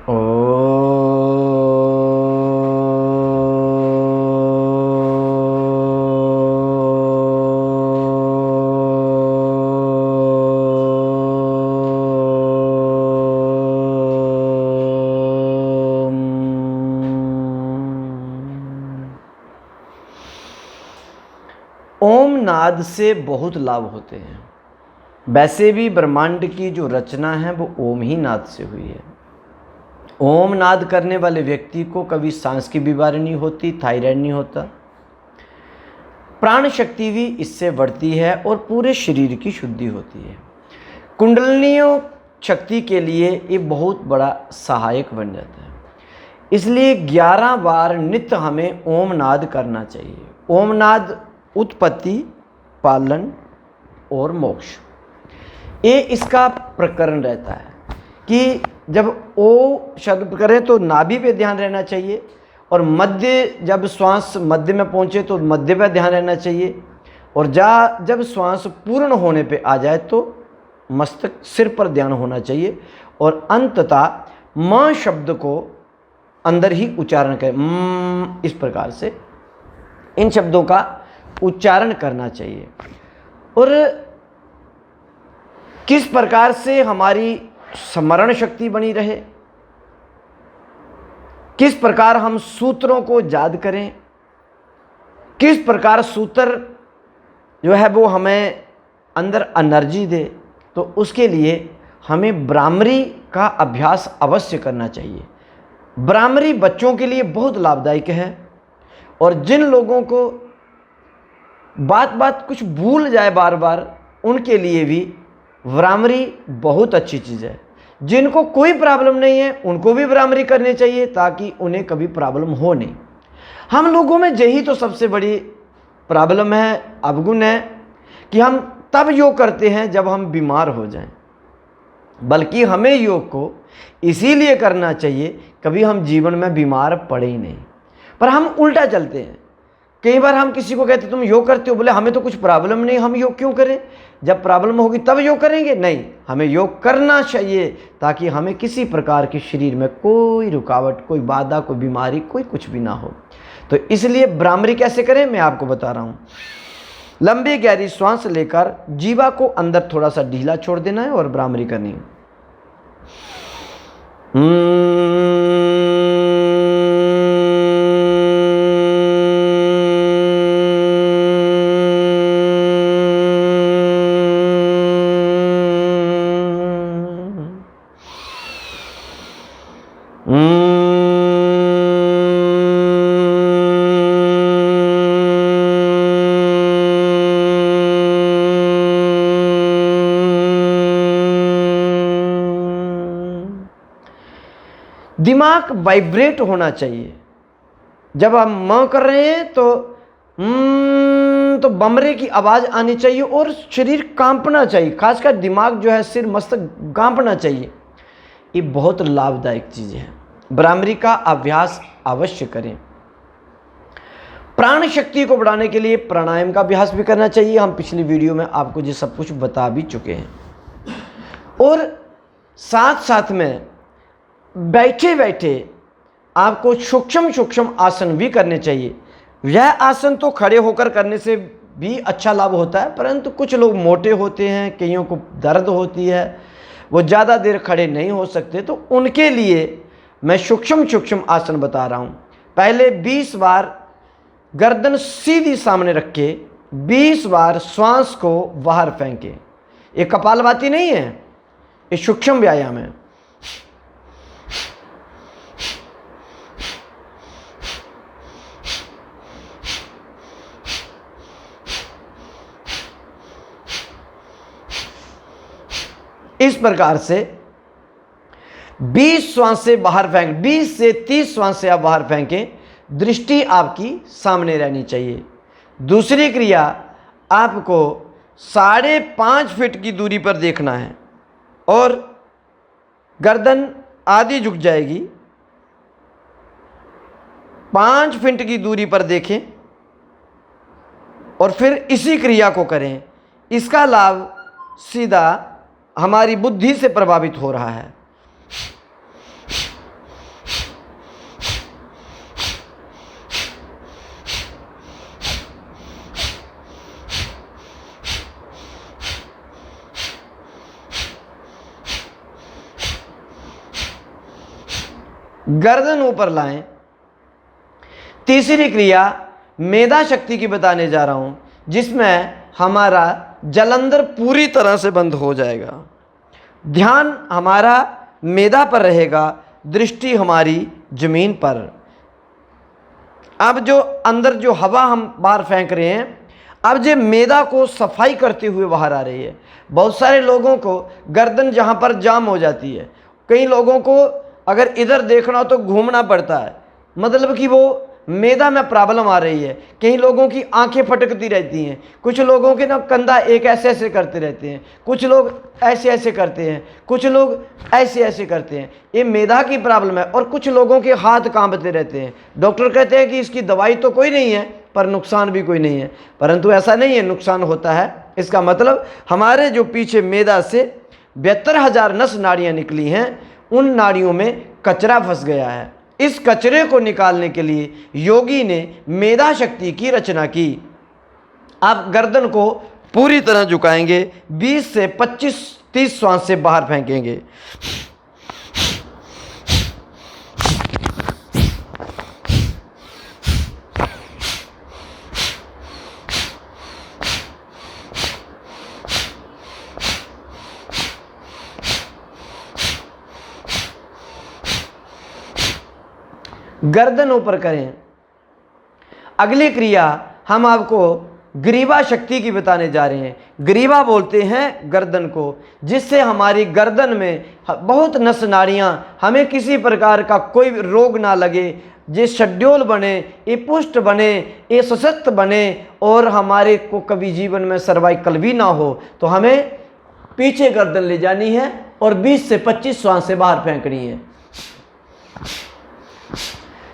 ओ ओम नाद से बहुत लाभ होते हैं। वैसे भी ब्रह्मांड की जो रचना है वो ओम ही नाद से हुई है। ओम नाद करने वाले व्यक्ति को कभी सांस की बीमारी नहीं होती, थायराइड नहीं होता, प्राण शक्ति भी इससे बढ़ती है और पूरे शरीर की शुद्धि होती है। कुंडलिनियों शक्ति के लिए ये बहुत बड़ा सहायक बन जाता है। इसलिए 11 बार नित्य हमें ओम नाद करना चाहिए। ओम नाद उत्पत्ति, पालन और मोक्ष, ये इसका प्रकरण रहता है कि जब ओ शब्द करें तो नाभि पे ध्यान रहना चाहिए, और मध्य जब श्वास मध्य में पहुंचे तो मध्य पे ध्यान रहना चाहिए, और जब श्वास पूर्ण होने पे आ जाए तो मस्तक सिर पर ध्यान होना चाहिए, और अंततः म शब्द को अंदर ही उच्चारण करें। इस प्रकार से इन शब्दों का उच्चारण करना चाहिए। और किस प्रकार से हमारी स्मरण शक्ति बनी रहे, किस प्रकार हम सूत्रों को याद करें, किस प्रकार सूत्र जो है वो हमें अंदर एनर्जी दे, तो उसके लिए हमें भ्रामरी का अभ्यास अवश्य करना चाहिए। भ्रामरी बच्चों के लिए बहुत लाभदायक है, और जिन लोगों को बात कुछ भूल जाए बार बार, उनके लिए भी भ्रामरी बहुत अच्छी चीज़ है। जिनको कोई प्रॉब्लम नहीं है उनको भी भ्रामरी करनी चाहिए, ताकि उन्हें कभी प्रॉब्लम हो नहीं। हम लोगों में यही तो सबसे बड़ी प्रॉब्लम है, अवगुण है, कि हम तब योग करते हैं जब हम बीमार हो जाएं। बल्कि हमें योग को इसीलिए करना चाहिए कभी हम जीवन में बीमार पड़े ही नहीं। पर हम उल्टा चलते हैं। कई बार हम किसी को कहते तुम योग करते हो, बोले हमें तो कुछ प्रॉब्लम नहीं, हम योग क्यों करें, जब प्रॉब्लम होगी तब योग करेंगे। नहीं, हमें योग करना चाहिए ताकि हमें किसी प्रकार के शरीर में कोई रुकावट, कोई बाधा, कोई बीमारी, कोई कुछ भी ना हो। तो इसलिए भ्रामरी कैसे करें मैं आपको बता रहा हूँ। लंबी गहरी श्वास लेकर जीवा को अंदर थोड़ा सा ढीला छोड़ देना है और भ्रामरी करनी है। दिमाग वाइब्रेट होना चाहिए। जब हम म कर रहे हैं तो बमरे की आवाज़ आनी चाहिए और शरीर कांपना चाहिए, खासकर दिमाग जो है, सिर मस्तक कांपना चाहिए। ये बहुत लाभदायक चीज़ है। भ्रामरी का अभ्यास अवश्य करें। प्राण शक्ति को बढ़ाने के लिए प्राणायाम का अभ्यास भी करना चाहिए। हम पिछली वीडियो में आपको ये सब कुछ बता भी चुके हैं। और साथ साथ में बैठे बैठे आपको सूक्ष्म आसन भी करने चाहिए। यह आसन तो खड़े होकर करने से भी अच्छा लाभ होता है, परंतु कुछ लोग मोटे होते हैं, कईयों को दर्द होती है, वो ज़्यादा देर खड़े नहीं हो सकते, तो उनके लिए मैं सूक्ष्म आसन बता रहा हूँ। पहले 20 बार गर्दन सीधी सामने रख के 20 बार श्वास को बाहर फेंके। ये कपालभाति नहीं है, ये सूक्ष्म व्यायाम है। इस प्रकार से 20 श्वासें बाहर फेंक, 20 से 30 श्वासें आप बाहर फेंकें। दृष्टि आपकी सामने रहनी चाहिए। दूसरी क्रिया, आपको 5.5 फीट की दूरी पर देखना है और गर्दन आधी झुक जाएगी। 5 फीट की दूरी पर देखें और फिर इसी क्रिया को करें। इसका लाभ सीधा हमारी बुद्धि से प्रभावित हो रहा है। गर्दन ऊपर लाएं। तीसरी क्रिया मेधा शक्ति की बताने जा रहा हूँ, जिसमें हमारा जलंधर पूरी तरह से बंद हो जाएगा। ध्यान हमारा मेधा पर रहेगा, दृष्टि हमारी जमीन पर। अब जो अंदर जो हवा हम बाहर फेंक रहे हैं, अब जो मेधा को सफाई करते हुए बाहर आ रही है। बहुत सारे लोगों को गर्दन जहाँ पर जाम हो जाती है, कई लोगों को अगर इधर देखना हो तो घूमना पड़ता है, मतलब कि वो मेधा में प्रॉब्लम आ रही है। कई लोगों की आंखें फटकती रहती हैं, कुछ लोगों के ना कंधा एक ऐसे ऐसे करते रहते हैं, कुछ लोग ऐसे ऐसे करते हैं, कुछ लोग ऐसे ऐसे करते हैं। ये मेधा की प्रॉब्लम है। और कुछ लोगों के हाथ कांपते रहते हैं। डॉक्टर कहते हैं कि इसकी दवाई तो कोई नहीं है, पर नुकसान भी कोई नहीं है। परंतु ऐसा नहीं है, नुकसान होता है। इसका मतलब हमारे जो पीछे मेधा से 72,000 नस नाड़ियाँ निकली हैं, उन नाड़ियों में कचरा फंस गया है। इस कचरे को निकालने के लिए योगी ने मेधा शक्ति की रचना की। आप गर्दन को पूरी तरह झुकाएंगे, 20 से 25-30 श्वास से बाहर फेंकेंगे। गर्दन ऊपर करें। अगली क्रिया हम आपको ग्रीवा शक्ति की बताने जा रहे हैं। ग्रीवा बोलते हैं गर्दन को, जिससे हमारी गर्दन में बहुत नस नाड़ियाँ, हमें किसी प्रकार का कोई रोग ना लगे, ये शेड्यूल बने, ये पुष्ट बने, ये सशक्त बने, और हमारे को कभी जीवन में सर्वाइकल भी ना हो। तो हमें पीछे गर्दन ले जानी है और 20 से 25 श्वास से बाहर फेंकनी है।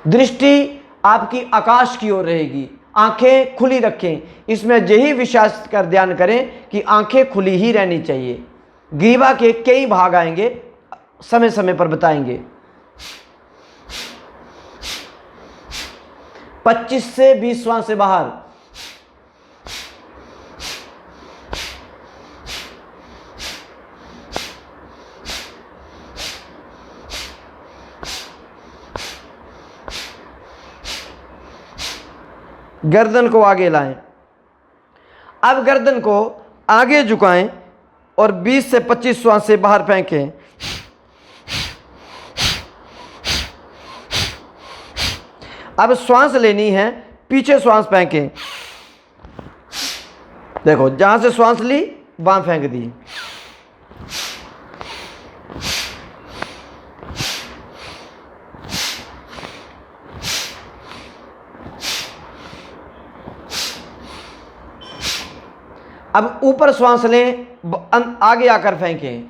दृष्टि आपकी आकाश की ओर रहेगी, आंखें खुली रखें। इसमें यही विशेष कर ध्यान करें कि आंखें खुली ही रहनी चाहिए। ग्रीवा के कई भाग आएंगे, समय समय पर बताएंगे। 25 से 20 श्वास से बाहर। गर्दन को आगे लाएं। अब गर्दन को आगे झुकाएं और 20 से 25 श्वास से बाहर फेंकें। अब श्वास लेनी है, पीछे श्वास फेंकें। देखो, जहां से श्वास ली वहां फेंक दी। अब ऊपर श्वास लें, आगे आकर फेंकें।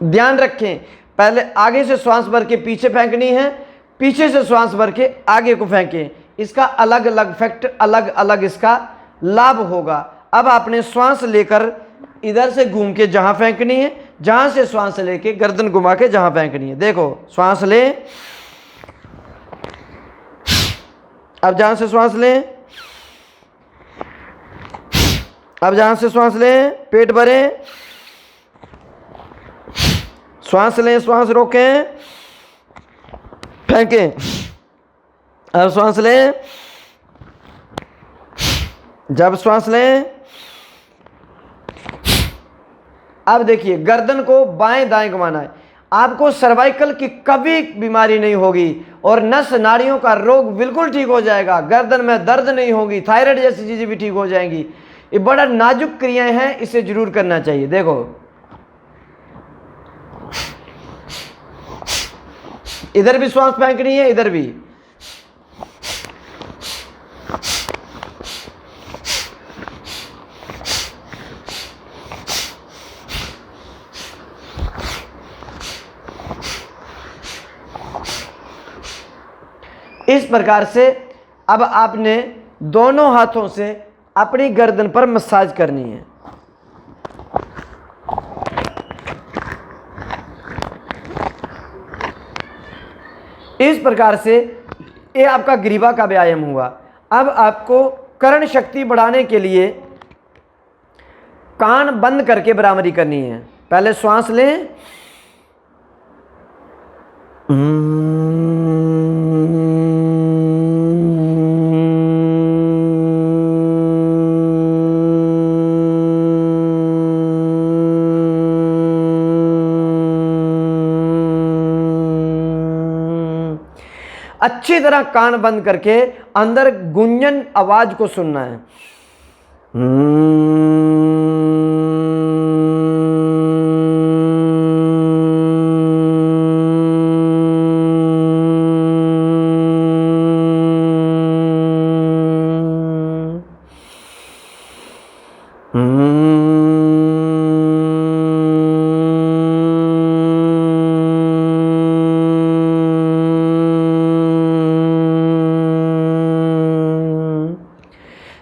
ध्यान रखें, पहले आगे से श्वास भर के पीछे फेंकनी है, पीछे से श्वास भर के आगे को फेंकें। इसका अलग अलग फैक्ट, अलग अलग इसका लाभ होगा। अब आपने श्वास लेकर इधर से घूम के जहां फेंकनी है, जहां से श्वास लेके गर्दन घुमा के जहां फेंकनी है। देखो, श्वास लें, अब जहां से श्वास लें, अब जहां से श्वास लें, पेट भरें, श्वास लें, श्वास रोकें, फेंकें। अब श्वास लें, जब श्वास लें, अब देखिए गर्दन को बाएं दाएं घुमाना है। आपको सर्वाइकल की कभी बीमारी नहीं होगी और नस नाड़ियों का रोग बिल्कुल ठीक हो जाएगा। गर्दन में दर्द नहीं होगी, थायराइड जैसी चीजें भी ठीक हो जाएंगी। ये बड़ा नाजुक क्रियाएं हैं, इसे जरूर करना चाहिए। देखो, इधर भी श्वास फेंकनी है, इधर भी। इस प्रकार से अब आपने दोनों हाथों से अपनी गर्दन पर मसाज करनी है। इस प्रकार से ये आपका ग्रीवा का व्यायाम हुआ। अब आपको कर्ण शक्ति बढ़ाने के लिए कान बंद करके भ्रामरी करनी है। पहले श्वास लें, अच्छी तरह कान बंद करके अंदर गुंजन आवाज को सुनना है।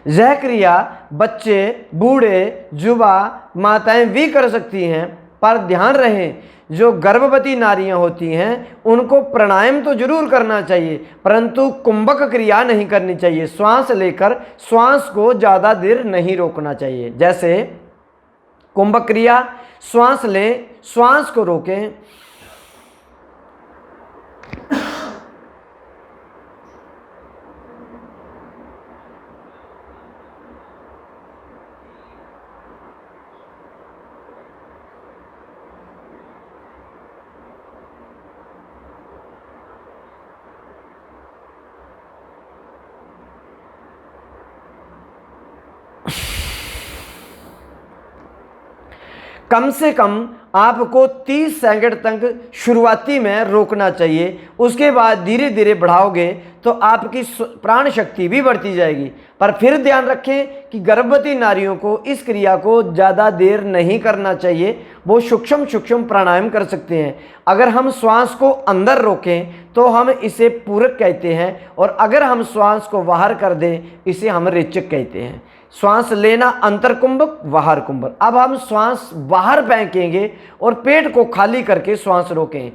यह क्रिया बच्चे, बूढ़े, युवा, माताएं भी कर सकती हैं, पर ध्यान रहे जो गर्भवती नारियां होती हैं उनको प्राणायाम तो जरूर करना चाहिए, परंतु कुंभक क्रिया नहीं करनी चाहिए। श्वास लेकर श्वास को ज़्यादा देर नहीं रोकना चाहिए। जैसे कुंभक क्रिया, श्वास लें, श्वास को रोकें, कम से कम आपको 30 सेकंड तक शुरुआती में रोकना चाहिए। उसके बाद धीरे धीरे बढ़ाओगे तो आपकी प्राण शक्ति भी बढ़ती जाएगी। पर फिर ध्यान रखें कि गर्भवती नारियों को इस क्रिया को ज़्यादा देर नहीं करना चाहिए, वो सूक्ष्म सूक्ष्म प्राणायाम कर सकते हैं। अगर हम श्वास को अंदर रोकें तो हम इसे पूरक कहते हैं, और अगर हम श्वास को बाहर कर दें इसे हम रेचक कहते हैं। श्वास लेना अंतर कुंभक, बाहर कुंभक। अब हम श्वास बाहर फेंकेंगे और पेट को खाली करके श्वास रोकें।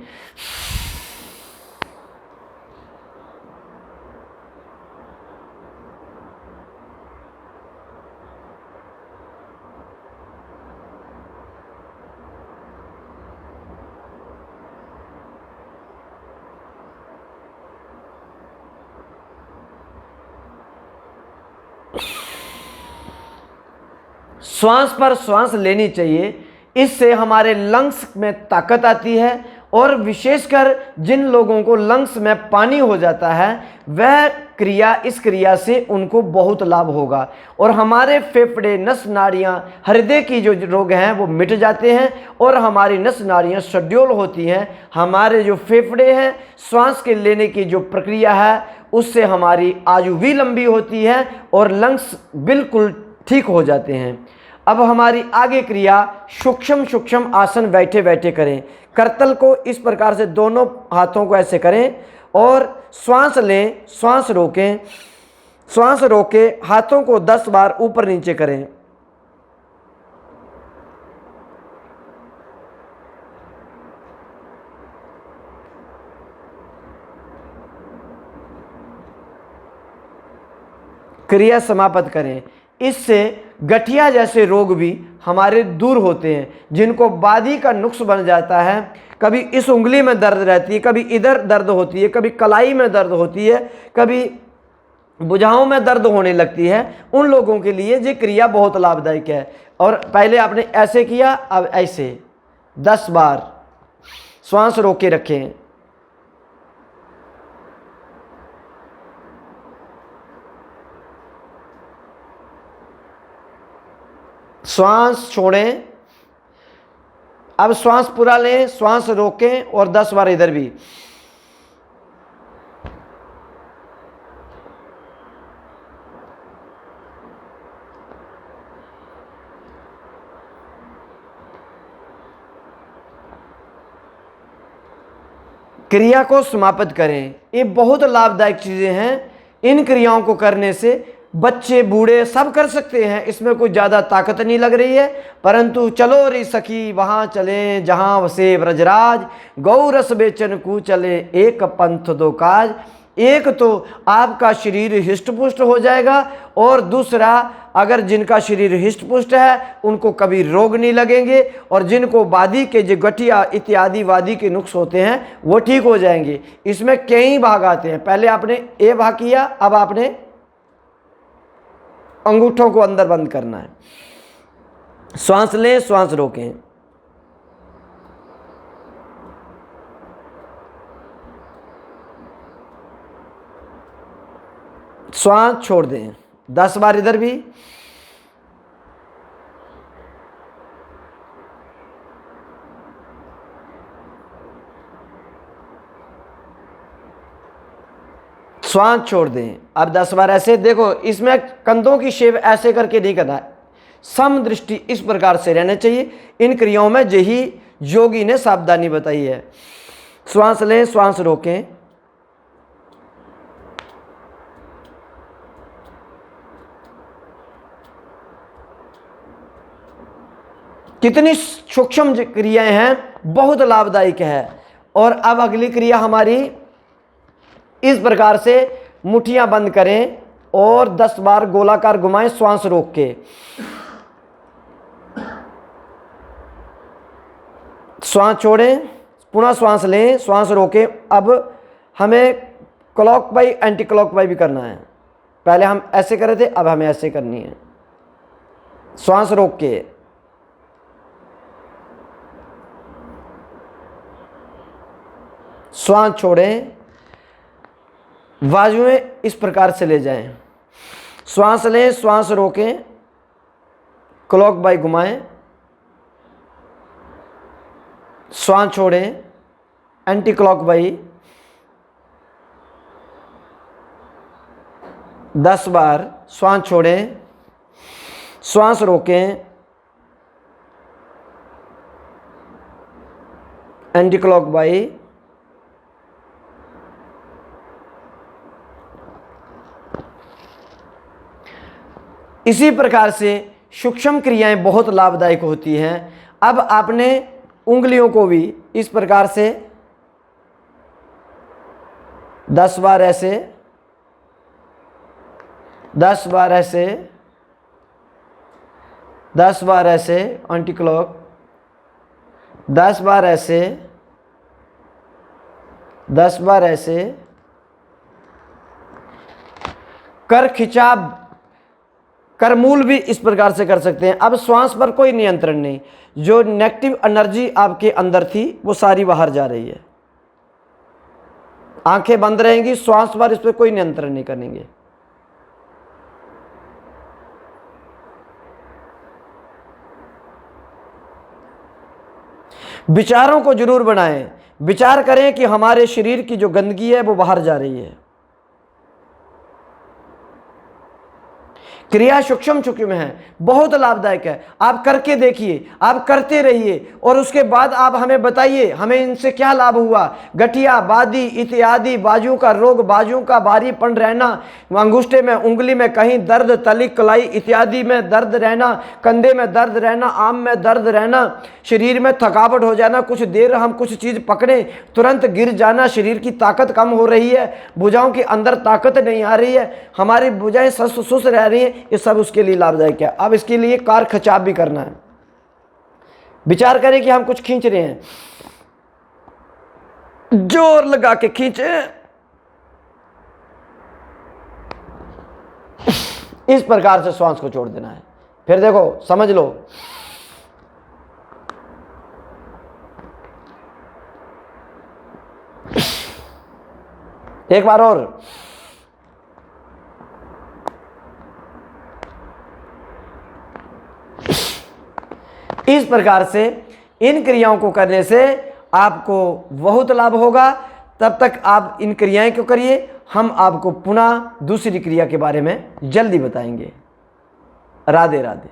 श्वास पर श्वास लेनी चाहिए, इससे हमारे लंग्स में ताकत आती है, और विशेषकर जिन लोगों को लंग्स में पानी हो जाता है वह क्रिया, इस क्रिया से उनको बहुत लाभ होगा, और हमारे फेफड़े, नस नाड़ियाँ, हृदय की जो रोग हैं वो मिट जाते हैं, और हमारी नस नाड़ियाँ शेड्यूल होती हैं। हमारे जो फेफड़े हैं, श्वास के लेने की जो प्रक्रिया है उससे हमारी आयु भी लंबी होती है और लंग्स बिल्कुल ठीक हो जाते हैं। अब हमारी आगे क्रिया सूक्ष्म सूक्ष्म आसन बैठे बैठे करें। करतल को इस प्रकार से दोनों हाथों को ऐसे करें और श्वास लें, श्वास रोकें, श्वास रोके हाथों को 10 बार ऊपर नीचे करें। क्रिया समाप्त करें। इससे गठिया जैसे रोग भी हमारे दूर होते हैं, जिनको बादी का नुक्स बन जाता है। कभी इस उंगली में दर्द रहती है, कभी इधर दर्द होती है, कभी कलाई में दर्द होती है, कभी भुजाओं में दर्द होने लगती है, उन लोगों के लिए ये क्रिया बहुत लाभदायक है। और पहले आपने ऐसे किया, अब ऐसे 10 बार श्वास रोक के रखें। श्वास छोड़ें, अब श्वास पूरा लें, श्वास रोकें और 10 बार इधर भी। क्रिया को समाप्त करें। ये बहुत लाभदायक चीज़ें हैं। इन क्रियाओं को करने से बच्चे, बूढ़े सब कर सकते हैं, इसमें कोई ज़्यादा ताकत नहीं लग रही है। परंतु चलो रे सखी वहाँ चलें जहाँ वसे ब्रजराज, गौ रस बेचन कू चले एक पंथ दो काज। एक तो आपका शरीर हिष्ट पुष्ट हो जाएगा, और दूसरा अगर जिनका शरीर हिष्ट पुष्ट है उनको कभी रोग नहीं लगेंगे, और जिनको वादी के जो गठिया इत्यादि वादी के नुक्स होते हैं वो ठीक हो जाएंगे। इसमें कई भाग आते हैं। पहले आपने ए भाग किया, अब आपने अंगूठों को अंदर बंद करना है। श्वास लें, श्वास रोकें। श्वास छोड़ दें 10 बार इधर भी। श्वास छोड़ दें। अब 10 बार ऐसे। देखो इसमें कंधों की शेप ऐसे करके नहीं करना है, सम दृष्टि इस प्रकार से रहना चाहिए। इन क्रियाओं में यही योगी ने सावधानी बताई है। श्वास लें, श्वास रोकें। कितनी सूक्ष्म क्रियाएं हैं, बहुत लाभदायक है। और अब अगली क्रिया हमारी इस प्रकार से, मुट्ठियां बंद करें और 10 बार गोलाकार घुमाएं श्वास रोक के। श्वास छोड़ें, पुनः श्वास लें, श्वास रोकें। अब हमें clock wise anti clock wise भी करना है। पहले हम ऐसे कर रहे थे, अब हमें ऐसे करनी है। श्वास रोक के, श्वास छोड़ें, बाजुएं इस प्रकार से ले जाएं। श्वास लें, श्वास रोकें, क्लॉक वाइज घुमाएं, श्वास छोड़ें, एंटी क्लॉक वाइज 10 बार। श्वास छोड़ें, श्वास रोकें, एंटी क्लॉक वाइज। इसी प्रकार से सूक्ष्म क्रियाएं बहुत लाभदायक होती हैं। अब आपने उंगलियों को भी इस प्रकार से 10 बार ऐसे, 10 बार ऐसे, 10 बार ऐसे एंटी क्लॉक, 10 बार ऐसे, 10 बार ऐसे कर खिंचाव, करमूल भी इस प्रकार से कर सकते हैं। अब श्वास पर कोई नियंत्रण नहीं, जो नेगेटिव एनर्जी आपके अंदर थी वो सारी बाहर जा रही है। आंखें बंद रहेंगी, श्वास पर इस पर कोई नियंत्रण नहीं करेंगे। विचारों को जरूर बनाएं, विचार करें कि हमारे शरीर की जो गंदगी है वो बाहर जा रही है। क्रिया सूक्ष्म सूक्ष्म है, बहुत लाभदायक है। आप करके देखिए, आप करते रहिए और उसके बाद आप हमें बताइए हमें इनसे क्या लाभ हुआ। गठिया, बादी इत्यादि, बाजू का रोग, बाजू का भारीपन रहना, अंगूठे में, उंगली में कहीं दर्द, तली कलाई इत्यादि में दर्द रहना, कंधे में दर्द रहना, आम में दर्द रहना, शरीर में थकावट हो जाना, कुछ देर हम कुछ चीज़ पकड़े तुरंत गिर जाना, शरीर की ताकत कम हो रही है, भुजाओं के अंदर ताकत नहीं आ रही है, हमारी भुजाएं सुस्त रह रही हैं, ये सब उसके लिए लाभदायक है। अब इसके लिए कार खिंचाव भी करना है। विचार करें कि हम कुछ खींच रहे हैं, जोर लगा के खींचे, इस प्रकार से श्वास को छोड़ देना है। फिर देखो, समझ लो, एक बार और। इस प्रकार से इन क्रियाओं को करने से आपको बहुत लाभ होगा। तब तक आप इन क्रियाएं को करिए, हम आपको पुनः दूसरी क्रिया के बारे में जल्दी बताएंगे। राधे राधे।